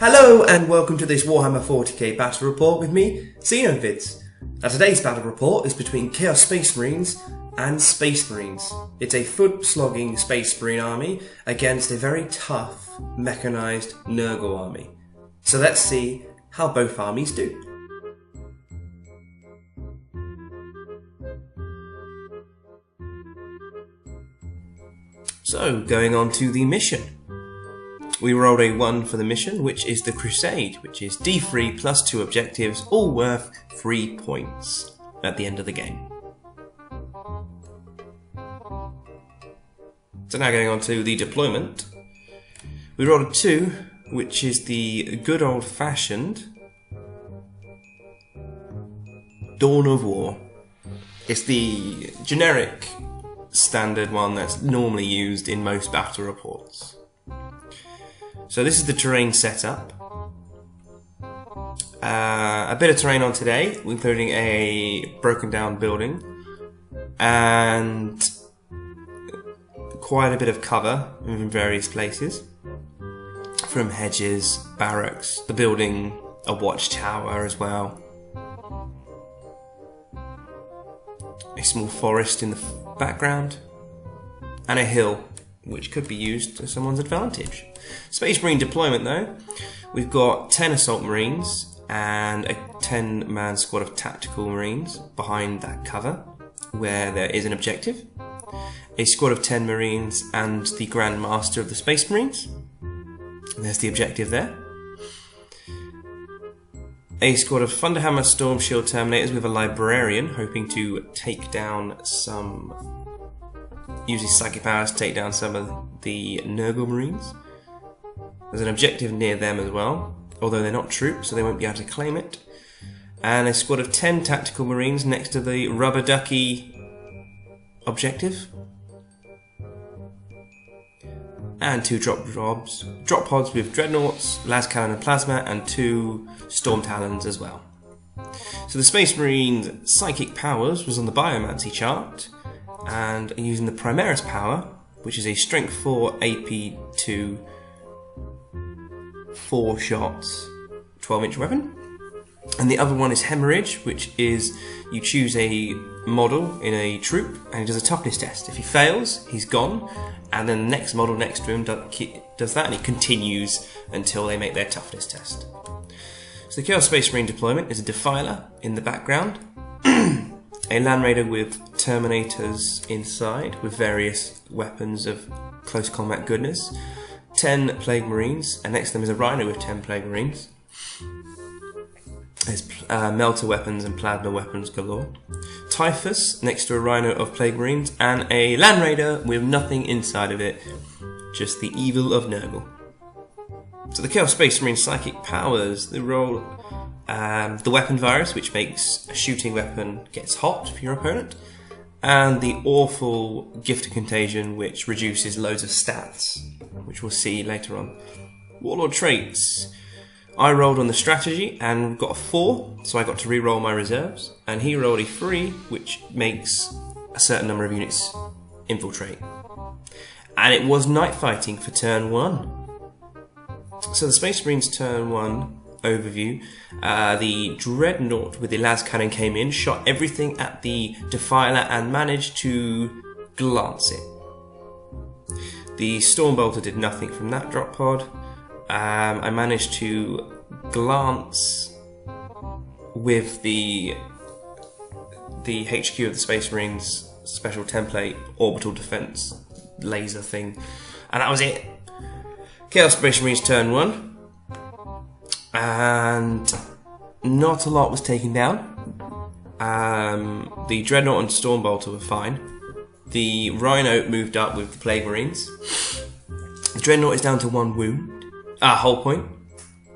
Hello and welcome to this Warhammer 40k battle report with me, Xenovids. Now today's battle report is between Chaos Space Marines and Space Marines. It's a foot-slogging Space Marine army against a very tough, mechanised Nurgle army. So let's see how both armies do. So, going on to the mission. We rolled a 1 for the mission, which is the Crusade, which is D3 plus 2 objectives, all worth 3 points at the end of the game. So now going on to the deployment. We rolled a 2, which is the good old-fashioned Dawn of War. It's the generic standard one that's normally used in most battle reports. So this is the terrain setup. A bit of terrain on today, including a broken down building and quite a bit of cover in various places, from hedges, barracks, the building, a watchtower as well, a small forest in the background, and a hill which could be used to someone's advantage. Space Marine deployment though, we've got 10 Assault Marines and a 10-man squad of Tactical Marines behind that cover where there is an objective, a squad of 10 Marines and the Grand Master of the Space Marines. There's the objective there. A squad of Thunderhammer Storm Shield Terminators with a Librarian, hoping to take down some, using psychic powers to take down some of the Nurgle Marines. There's an objective near them as well, although they're not troops, so they won't be able to claim it. And a squad of 10 Tactical Marines next to the Rubber Ducky objective. And 2 drop pods with Dreadnoughts, Las Cannon and Plasma, and 2 Storm Talons as well. So the Space Marine's psychic powers was on the Biomancy chart, and using the Primaris power, which is a Strength 4 AP 2 4 shots 12-inch weapon. And the other one is Hemorrhage, which is you choose a model in a troop and he does a toughness test. If he fails, he's gone, and then the next model next to him does that, and he continues until they make their toughness test. So the Chaos Space Marine deployment is a Defiler in the background, a Land Raider with Terminators inside with various weapons of close combat goodness, 10 Plague Marines, and next to them is a Rhino with 10 Plague Marines. There's Melter weapons and Plasma weapons galore. Typhus next to a Rhino of Plague Marines, and a Land Raider with nothing inside of it, just the evil of Nurgle. So the Chaos Space Marine psychic powers, they roll the Weapon Virus, which makes a shooting weapon gets hot for your opponent, and the awful Gift of Contagion, which reduces loads of stats, which we'll see later on. Warlord traits. I rolled on the strategy and got a 4, so I got to re-roll my reserves, and he rolled a 3, which makes a certain number of units infiltrate. And it was night fighting for turn 1. So the Space Marines turn 1 overview, the Dreadnought with the Las Cannon came in, shot everything at the Defiler and managed to glance it. The Stormbolter did nothing from that drop pod. I managed to glance with the HQ of the Space Marines special template orbital defense laser thing, and that was it. Chaos Space Marines turn 1, and not a lot was taken down. The Dreadnought and Stormbolter were fine. The Rhino moved up with the Plague Marines. The Dreadnought is down to 1 wound. Hull point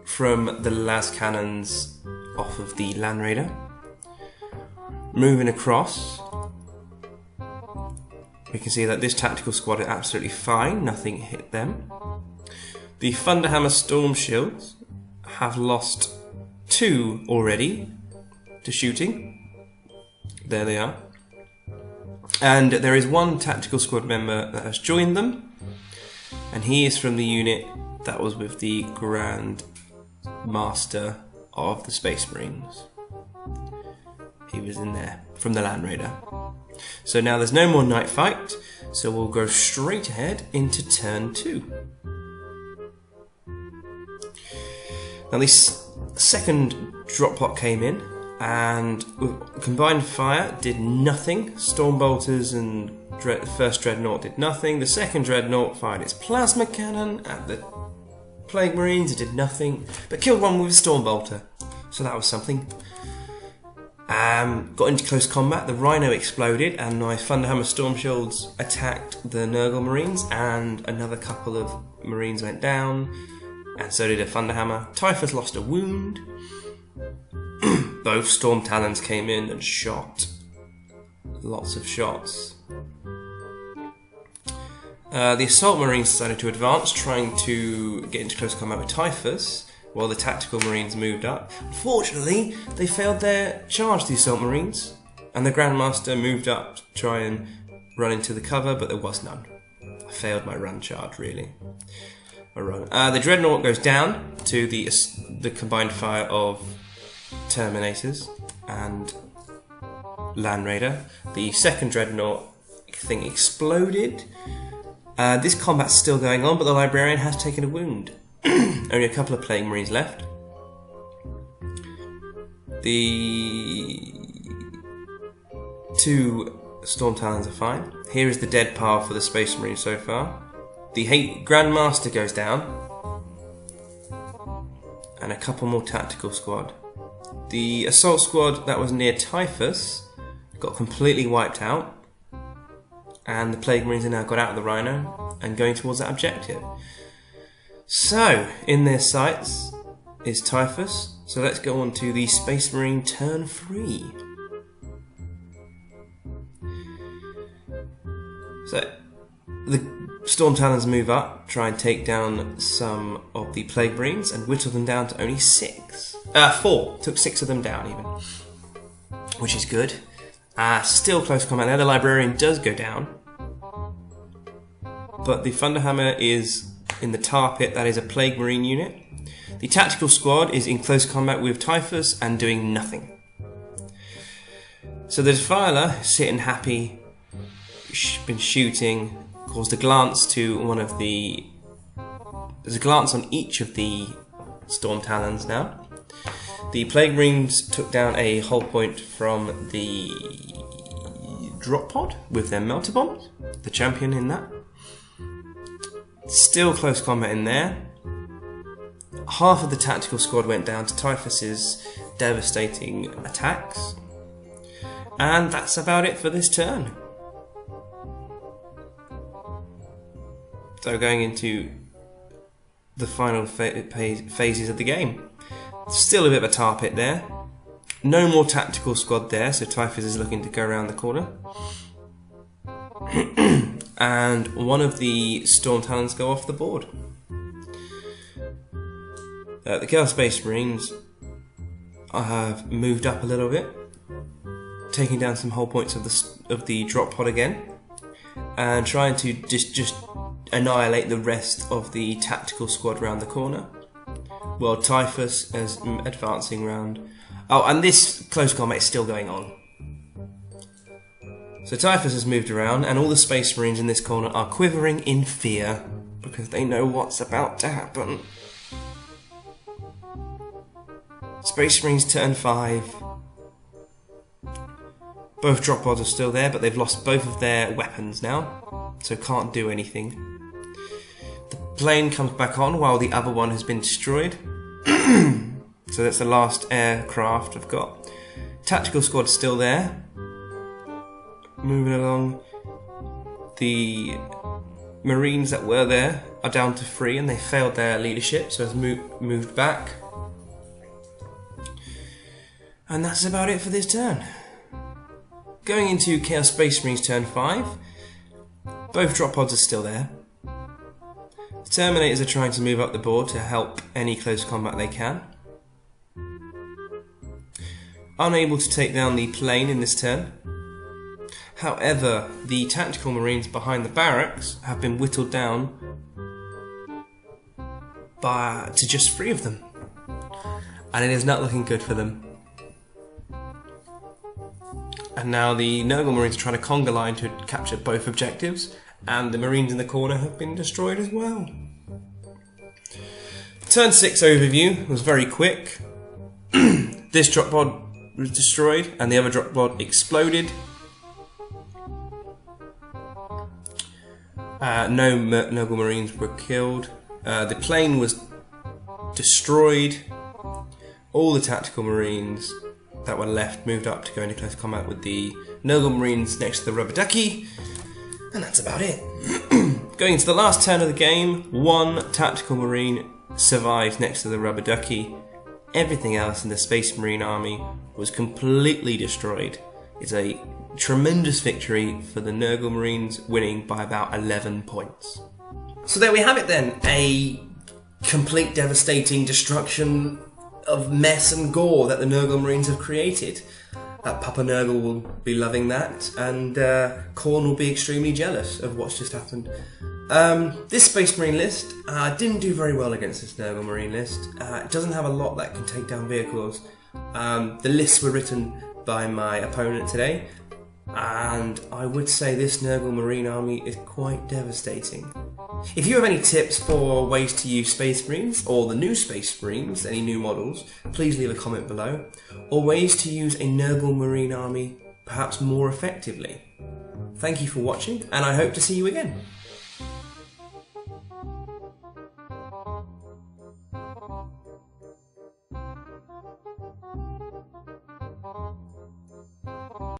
from the Las Cannons off of the Land Raider. Moving across, we can see that this tactical squad is absolutely fine, nothing hit them. The Thunderhammer Storm Shields have lost 2 already to shooting. There they are. And there is 1 tactical squad member that has joined them, and he is from the unit that was with the Grand master of the Space Marines. He was in there from the Land Raider. So now there's no more night fight, so we'll go straight ahead into turn 2. Now this second drop pot came in, and with combined fire did nothing. Stormbolters and first Dreadnought did nothing. The second Dreadnought fired its plasma cannon at the Plague Marines. It did nothing, but killed one with a Stormbolter, so that was something. Got into close combat, the Rhino exploded, and my Thunderhammer Storm Shields attacked the Nurgle Marines, and another couple of Marines went down, and so did a Thunderhammer. Typhus lost a wound. Both Storm Talons came in and shot. Lots of shots. The Assault Marines decided to advance, trying to get into close combat with Typhus, while the Tactical Marines moved up. Unfortunately, they failed their charge, the Assault Marines, and the Grandmaster moved up to try and run into the cover, but there was none. I failed my run charge, really. The Dreadnought goes down to the combined fire of Terminators and Land Raider. The second Dreadnought thing exploded. This combat's still going on, but the Librarian has taken a wound. Only a couple of Plague Marines left. The 2 Storm Talons are fine. Here is the dead pile for the Space Marine so far. The Grandmaster goes down, and a couple more Tactical Squad. The Assault Squad that was near Typhus got completely wiped out, and the Plague Marines have now got out of the Rhino and going towards that objective. So, in their sights is Typhus, so let's go on to the Space Marine turn 3. So, the Storm Talons move up, try and take down some of the Plague Marines and whittle them down to only 4. Took 6 of them down even, which is good. Still close combat there. The Librarian does go down, but the Thunderhammer is in the tar pit. That is a Plague Marine unit. The Tactical Squad is in close combat with Typhus and doing nothing. So the Defiler, sitting happy, been shooting, caused a glance to one of the... There's a glance on each of the Storm Talons now. The Plague Marines took down a hull point from the drop pod with their melter bombs, the champion in that. Still close combat in there. Half of the Tactical Squad went down to Typhus's devastating attacks. And that's about it for this turn. So going into the final phases of the game. Still a bit of a tar pit there. No more Tactical Squad there, so Typhus is looking to go around the corner. And one of the Storm Talons go off the board. The Chaos Space Marines have moved up a little bit, taking down some hull points of the drop pod again, and trying to just annihilate the rest of the Tactical Squad round the corner. Well, Typhus is advancing round. Oh, and this close combat is still going on. So Typhus has moved around, and all the Space Marines in this corner are quivering in fear because they know what's about to happen. Space Marines turn 5. Both drop pods are still there, but they've lost both of their weapons now, so can't do anything. The plane comes back on while the other one has been destroyed. So that's the last aircraft I've got. Tactical Squad's still there. Moving along. The Marines that were there are down to 3 and they failed their leadership, so has moved back. And that's about it for this turn. Going into Chaos Space Marines turn 5. Both drop pods are still there. The Terminators are trying to move up the board to help any close combat they can. Unable to take down the plane in this turn. However, the Tactical Marines behind the barracks have been whittled down to just 3 of them. and it is not looking good for them. And now the Nurgle Marines are trying to conga line to capture both objectives, and the Marines in the corner have been destroyed as well. Turn 6 overview was very quick. This drop pod was destroyed, and the other drop pod exploded. No Nurgle Marines were killed. The plane was destroyed. All the tactical Marines that were left moved up to go into close combat with the Nurgle Marines next to the rubber ducky, and that's about it. Going into the last turn of the game, one tactical Marine survived next to the rubber ducky. Everything else in the Space Marine army was completely destroyed. It's a tremendous victory for the Nurgle Marines, winning by about 11 points. So there we have it then, a complete devastating destruction of mess and gore that the Nurgle Marines have created. Papa Nurgle will be loving that, and Khorne will be extremely jealous of what's just happened. This Space Marine list didn't do very well against this Nurgle Marine list. It doesn't have a lot that can take down vehicles. The lists were written by my opponent today, and I would say this Nurgle Marine army is quite devastating. If you have any tips for ways to use Space Marines, or the new Space Marines, any new models, please leave a comment below, or ways to use a Nurgle Marine army perhaps more effectively. Thank you for watching, and I hope to see you again.